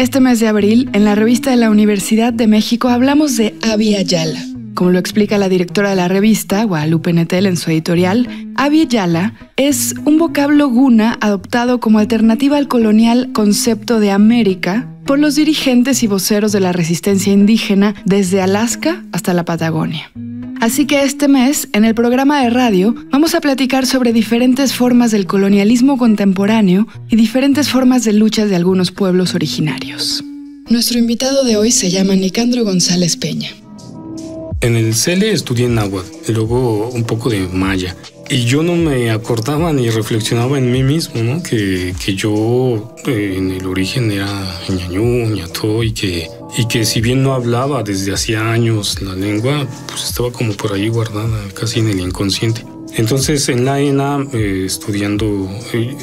Este mes de abril, en la revista de la Universidad de México, hablamos de Abya Yala. Como lo explica la directora de la revista, Guadalupe Nettel, en su editorial, Abya Yala es un vocablo guna adoptado como alternativa al colonial concepto de América por los dirigentes y voceros de la resistencia indígena desde Alaska hasta la Patagonia. Así que este mes, en el programa de radio, vamos a platicar sobre diferentes formas del colonialismo contemporáneo y diferentes formas de luchas de algunos pueblos originarios. Nuestro invitado de hoy se llama Nicandro González Peña. En el CELE estudié náhuatl, y luego un poco de maya. Y yo no me acordaba ni reflexionaba en mí mismo, ¿no? Que yo en el origen era ñañú, ñató, y que si bien no hablaba desde hacía años la lengua, pues estaba como por ahí guardada, casi en el inconsciente. Entonces en la ENA, estudiando,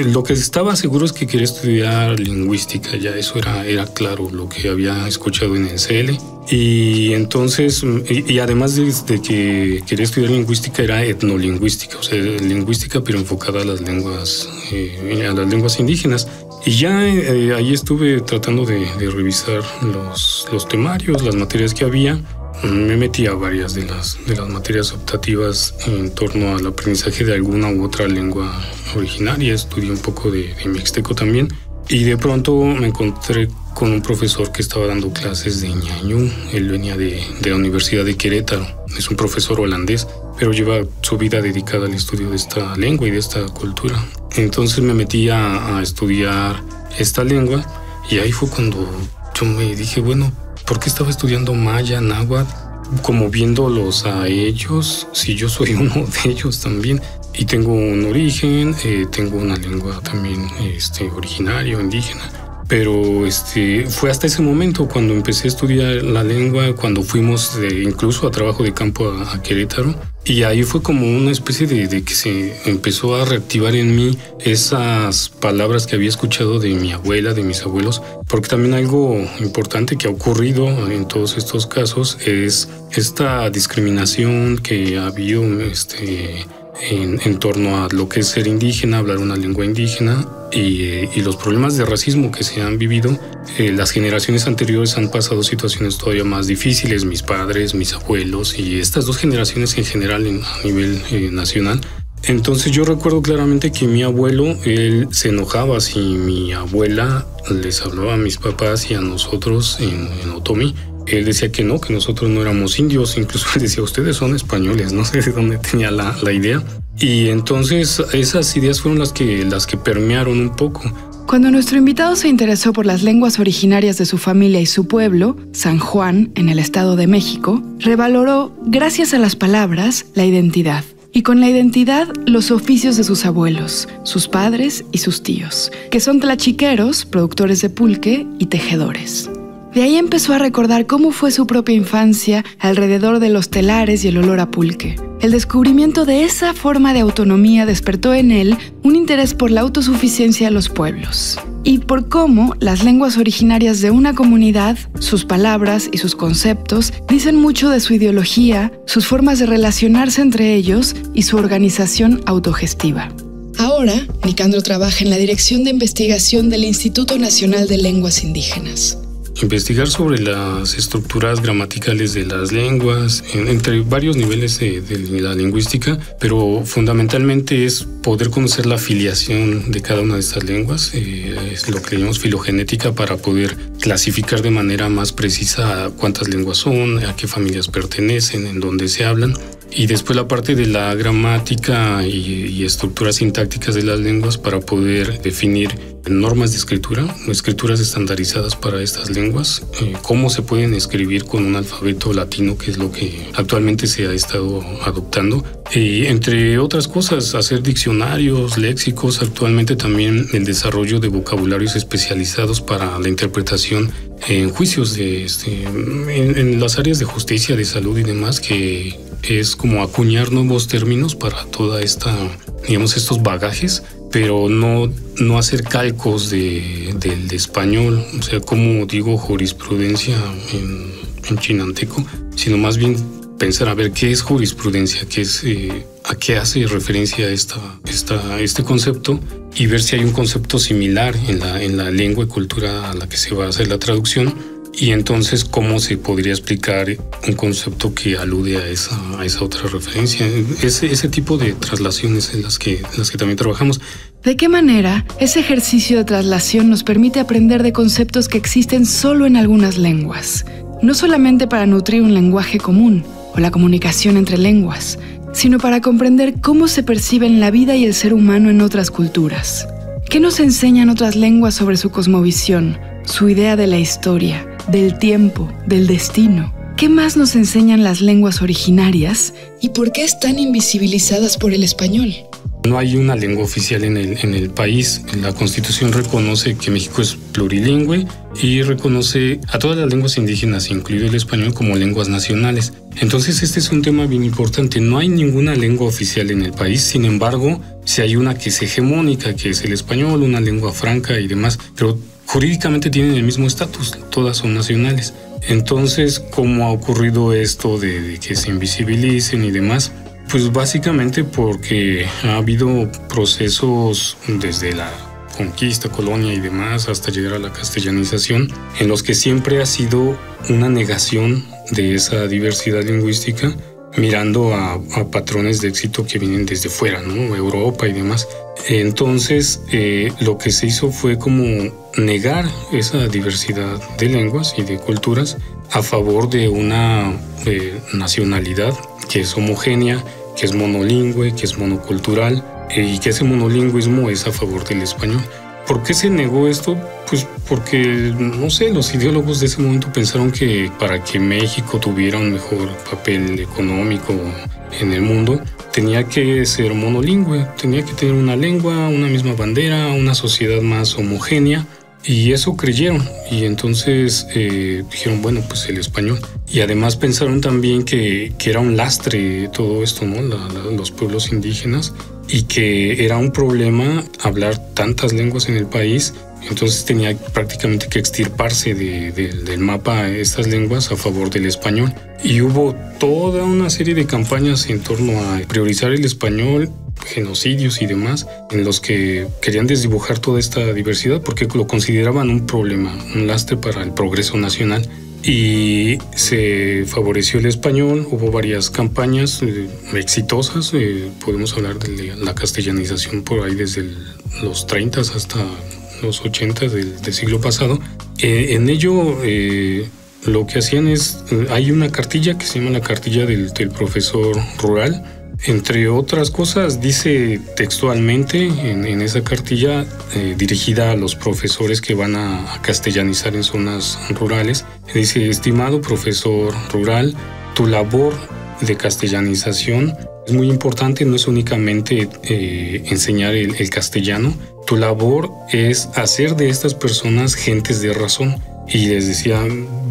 lo que estaba seguro es que quería estudiar lingüística, ya eso era claro, lo que había escuchado en el CL. Y entonces, y además de que quería estudiar lingüística, era etnolingüística, o sea, lingüística pero enfocada a las lenguas indígenas. Y ya ahí estuve tratando de revisar los temarios, las materias que había. Me metí a varias de las materias optativas en torno al aprendizaje de alguna u otra lengua originaria. Estudié un poco de mixteco también. Y de pronto me encontré con un profesor que estaba dando clases de ñañú. Él venía de la Universidad de Querétaro. Es un profesor holandés, pero lleva su vida dedicada al estudio de esta lengua y de esta cultura. Entonces me metí a estudiar esta lengua y ahí fue cuando yo me dije, bueno, ¿por qué estaba estudiando maya, náhuatl? Como viéndolos a ellos, si yo soy uno de ellos también. Y tengo un origen, tengo una lengua también originaria, indígena. Pero fue hasta ese momento cuando empecé a estudiar la lengua, cuando fuimos incluso a trabajo de campo a Querétaro. Y ahí fue como una especie de que se empezó a reactivar en mí esas palabras que había escuchado de mi abuela, de mis abuelos. Porque también algo importante que ha ocurrido en todos estos casos es esta discriminación que ha habido en torno a lo que es ser indígena, hablar una lengua indígena y los problemas de racismo que se han vivido. Las generaciones anteriores han pasado situaciones todavía más difíciles, mis padres, mis abuelos y estas dos generaciones en general a nivel nacional. Entonces yo recuerdo claramente que mi abuelo, él se enojaba si mi abuela les hablaba a mis papás y a nosotros en otomí. Él decía que no, que nosotros no éramos indios, incluso él decía, ustedes son españoles, no sé de dónde tenía la idea. Y entonces esas ideas fueron las que permearon un poco. Cuando nuestro invitado se interesó por las lenguas originarias de su familia y su pueblo, San Juan, en el Estado de México, revaloró, gracias a las palabras, la identidad. Y con la identidad, los oficios de sus abuelos, sus padres y sus tíos, que son tlachiqueros, productores de pulque y tejedores. De ahí empezó a recordar cómo fue su propia infancia alrededor de los telares y el olor a pulque. El descubrimiento de esa forma de autonomía despertó en él un interés por la autosuficiencia de los pueblos y por cómo las lenguas originarias de una comunidad, sus palabras y sus conceptos dicen mucho de su ideología, sus formas de relacionarse entre ellos y su organización autogestiva. Ahora, Nicandro trabaja en la Dirección de Investigación del Instituto Nacional de Lenguas Indígenas. Investigar sobre las estructuras gramaticales de las lenguas, entre varios niveles de la lingüística, pero fundamentalmente es poder conocer la filiación de cada una de estas lenguas, es lo que llamamos filogenética, para poder clasificar de manera más precisa cuántas lenguas son, a qué familias pertenecen, en dónde se hablan. Y después la parte de la gramática y estructuras sintácticas de las lenguas para poder definir normas de escritura, escrituras estandarizadas para estas lenguas, cómo se pueden escribir con un alfabeto latino, que es lo que actualmente se ha estado adoptando. Y entre otras cosas, hacer diccionarios, léxicos, actualmente también el desarrollo de vocabularios especializados para la interpretación en juicios en las áreas de justicia, de salud y demás, que es como acuñar nuevos términos para toda estos bagajes, pero no hacer calcos del español, o sea, como digo, jurisprudencia en chinanteco, sino más bien pensar a ver qué es jurisprudencia, qué es a qué hace referencia este concepto y ver si hay un concepto similar en la lengua y cultura a la que se va a hacer la traducción, y entonces cómo se podría explicar un concepto que alude a esa otra referencia. Ese tipo de traslaciones en las que también trabajamos. ¿De qué manera ese ejercicio de traslación nos permite aprender de conceptos que existen solo en algunas lenguas? No solamente para nutrir un lenguaje común o la comunicación entre lenguas, sino para comprender cómo se perciben la vida y el ser humano en otras culturas. ¿Qué nos enseñan otras lenguas sobre su cosmovisión, su idea de la historia, del tiempo, del destino? ¿Qué más nos enseñan las lenguas originarias y por qué están invisibilizadas por el español? No hay una lengua oficial en el país. La Constitución reconoce que México es plurilingüe y reconoce a todas las lenguas indígenas, incluido el español, como lenguas nacionales. Entonces este es un tema bien importante. No hay ninguna lengua oficial en el país. Sin embargo, sí hay una que es hegemónica, que es el español, una lengua franca y demás, pero jurídicamente tienen el mismo estatus. Todas son nacionales. Entonces, ¿cómo ha ocurrido esto de que se invisibilicen y demás? Pues básicamente porque ha habido procesos desde la conquista, colonia y demás, hasta llegar a la castellanización, en los que siempre ha sido una negación de esa diversidad lingüística, mirando a patrones de éxito que vienen desde fuera, ¿no? Europa y demás. Entonces, lo que se hizo fue como negar esa diversidad de lenguas y de culturas a favor de una nacionalidad que es homogénea, que es monolingüe, que es monocultural, y que ese monolingüismo es a favor del español. ¿Por qué se negó esto? Pues porque, no sé, los ideólogos de ese momento pensaron que para que México tuviera un mejor papel económico en el mundo, tenía que ser monolingüe, tenía que tener una lengua, una misma bandera, una sociedad más homogénea. Y eso creyeron, y entonces dijeron, bueno, pues el español. Y además pensaron también que era un lastre todo esto, ¿no? Los pueblos indígenas, y que era un problema hablar tantas lenguas en el país. Entonces tenía prácticamente que extirparse del mapa estas lenguas a favor del español. Y hubo toda una serie de campañas en torno a priorizar el español, genocidios y demás, en los que querían desdibujar toda esta diversidad porque lo consideraban un problema, un lastre para el progreso nacional. Y se favoreció el español. Hubo varias campañas exitosas. Podemos hablar de la castellanización por ahí desde los 30 hasta los 80 del siglo pasado. En ello lo que hacían es, hay una cartilla que se llama la cartilla del profesor rural. Entre otras cosas, dice textualmente en esa cartilla, dirigida a los profesores que van a castellanizar en zonas rurales, dice: estimado profesor rural, tu labor de castellanización es muy importante. No es únicamente enseñar el castellano, tu labor es hacer de estas personas gentes de razón. Y les decía,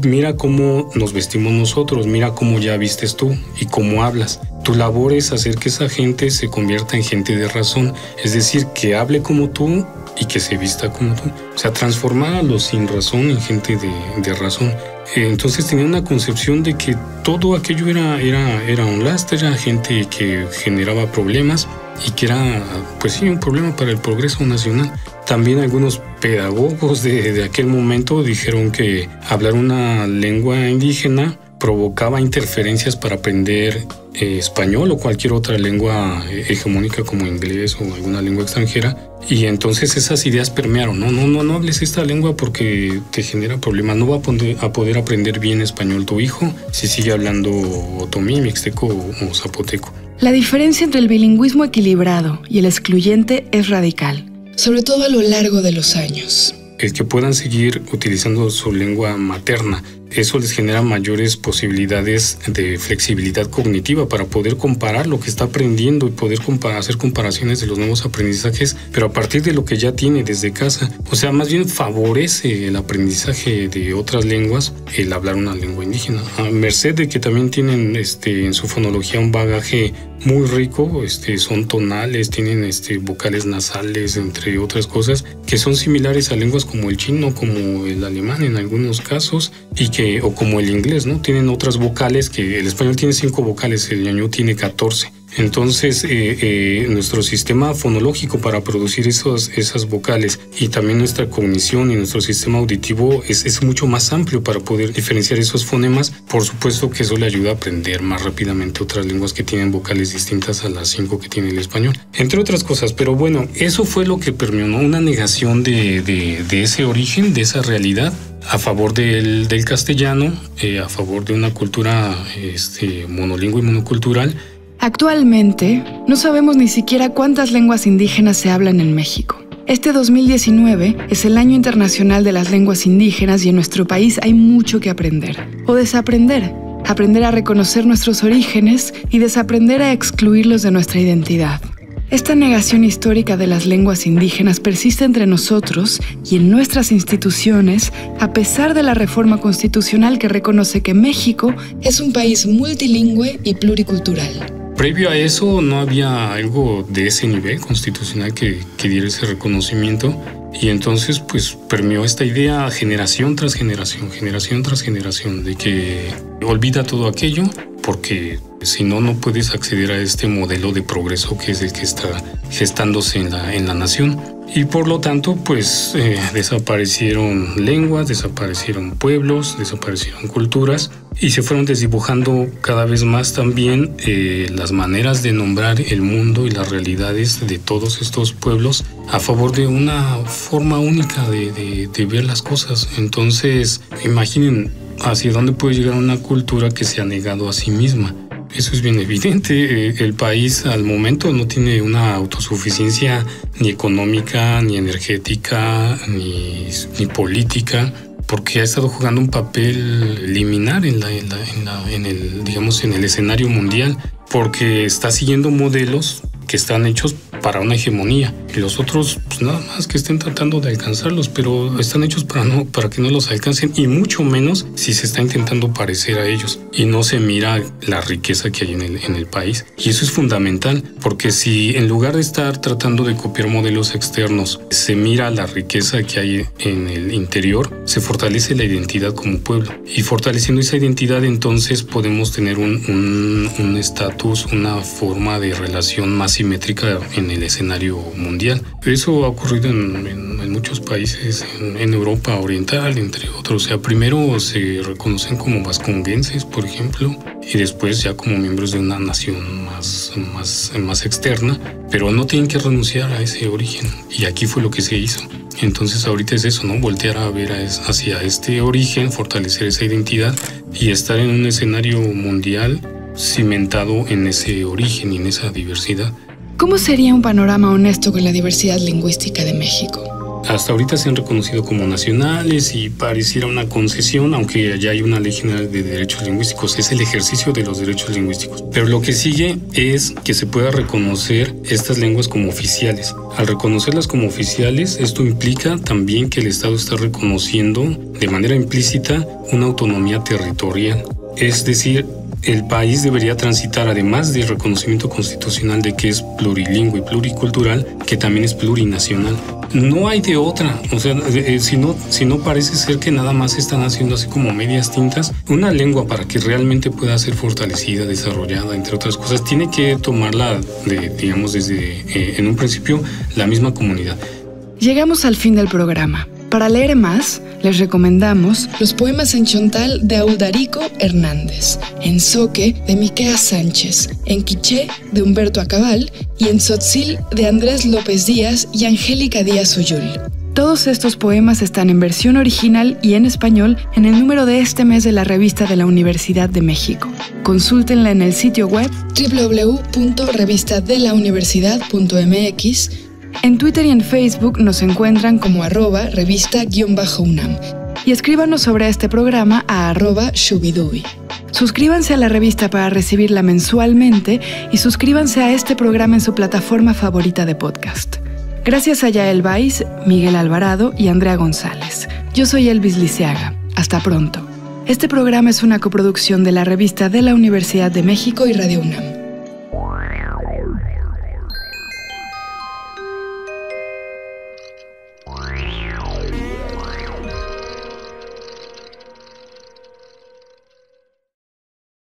mira cómo nos vestimos nosotros, mira cómo ya vistes tú y cómo hablas. Tu labor es hacer que esa gente se convierta en gente de razón, es decir, que hable como tú y que se vista como tú. O sea, transformar a los sin razón en gente de razón. Entonces tenía una concepción de que todo aquello era un lastre, era gente que generaba problemas y que era, pues sí, un problema para el progreso nacional. También algunos pedagogos de aquel momento dijeron que hablar una lengua indígena provocaba interferencias para aprender español o cualquier otra lengua hegemónica como inglés o alguna lengua extranjera. Y entonces esas ideas permearon. No hables esta lengua porque te genera problemas. No va a poder aprender bien español tu hijo si sigue hablando otomí, mixteco o zapoteco. La diferencia entre el bilingüismo equilibrado y el excluyente es radical, sobre todo a lo largo de los años. El que puedan seguir utilizando su lengua materna, eso les genera mayores posibilidades de flexibilidad cognitiva para poder comparar lo que está aprendiendo y poder hacer comparaciones de los nuevos aprendizajes, pero a partir de lo que ya tiene desde casa. O sea, más bien favorece el aprendizaje de otras lenguas el hablar una lengua indígena. A merced de que también tienen en su fonología un bagaje muy rico, son tonales, tienen vocales nasales, entre otras cosas, que son similares a lenguas como el chino, como el alemán en algunos casos, o como el inglés, ¿no? Tienen otras vocales, que el español tiene 5 vocales, el ñañú tiene 14. Entonces, nuestro sistema fonológico para producir esas vocales y también nuestra cognición y nuestro sistema auditivo es mucho más amplio para poder diferenciar esos fonemas. Por supuesto que eso le ayuda a aprender más rápidamente otras lenguas que tienen vocales distintas a las 5 que tiene el español, entre otras cosas. Pero bueno, eso fue lo que permeó, ¿no? Una negación de ese origen, de esa realidad, a favor del castellano, a favor de una cultura monolingüe y monocultural. Actualmente, no sabemos ni siquiera cuántas lenguas indígenas se hablan en México. Este 2019 es el Año Internacional de las Lenguas Indígenas y en nuestro país hay mucho que aprender o desaprender. Aprender a reconocer nuestros orígenes y desaprender a excluirlos de nuestra identidad. Esta negación histórica de las lenguas indígenas persiste entre nosotros y en nuestras instituciones, a pesar de la reforma constitucional que reconoce que México es un país multilingüe y pluricultural. Previo a eso no había algo de ese nivel constitucional que diera ese reconocimiento, y entonces pues permeó esta idea generación tras generación, de que olvida todo aquello porque si no, no puedes acceder a este modelo de progreso que es el que está gestándose en la nación. Y por lo tanto, pues desaparecieron lenguas, desaparecieron pueblos, desaparecieron culturas y se fueron desdibujando cada vez más también las maneras de nombrar el mundo y las realidades de todos estos pueblos a favor de una forma única de ver las cosas. Entonces, imaginen hacia dónde puede llegar una cultura que se ha negado a sí misma. Eso es bien evidente. El país al momento no tiene una autosuficiencia ni económica, ni energética, ni política, porque ha estado jugando un papel liminar en el escenario mundial, porque está siguiendo modelos que están hechos para una hegemonía y los otros pues nada más que estén tratando de alcanzarlos, pero están hechos para que no los alcancen, y mucho menos si se está intentando parecer a ellos y no se mira la riqueza que hay en el país. Y eso es fundamental, porque si en lugar de estar tratando de copiar modelos externos se mira la riqueza que hay en el interior, se fortalece la identidad como pueblo, y fortaleciendo esa identidad entonces podemos tener un estatus, una forma de relación más simétrica en el escenario mundial. Eso ha ocurrido en muchos países, en Europa Oriental, entre otros. O sea, primero se reconocen como vasconguenses, por ejemplo, y después ya como miembros de una nación más externa, pero no tienen que renunciar a ese origen. Y aquí fue lo que se hizo. Entonces ahorita es eso, ¿no? Voltear a ver hacia este origen, fortalecer esa identidad y estar en un escenario mundial cimentado en ese origen y en esa diversidad. ¿Cómo sería un panorama honesto con la diversidad lingüística de México? Hasta ahorita se han reconocido como nacionales y pareciera una concesión, aunque ya hay una ley general de derechos lingüísticos, es el ejercicio de los derechos lingüísticos. Pero lo que sigue es que se pueda reconocer estas lenguas como oficiales. Al reconocerlas como oficiales, esto implica también que el Estado está reconociendo de manera implícita una autonomía territorial. Es decir, el país debería transitar, además del reconocimiento constitucional de que es plurilingüe y pluricultural, que también es plurinacional. No hay de otra. O sea, si no parece ser que nada más están haciendo así como medias tintas. Una lengua, para que realmente pueda ser fortalecida, desarrollada, entre otras cosas, tiene que tomarla, desde en un principio, la misma comunidad. Llegamos al fin del programa. Para leer más, les recomendamos los poemas en chontal de Audarico Hernández, en zoque de Miquea Sánchez, en quiché de Humberto Acabal y en tzotzil de Andrés López Díaz y Angélica Díaz Uyul. Todos estos poemas están en versión original y en español en el número de este mes de la revista de la Universidad de México. Consúltenla en el sitio web www.revistadelauniversidad.mx. En Twitter y en Facebook nos encuentran como @revista_UNAM y escríbanos sobre este programa a @shubidubi. Suscríbanse a la revista para recibirla mensualmente y suscríbanse a este programa en su plataforma favorita de podcast. Gracias a Yael Baiz, Miguel Alvarado y Andrea González. Yo soy Elvis Liceaga. Hasta pronto. Este programa es una coproducción de la revista de la Universidad de México y Radio UNAM.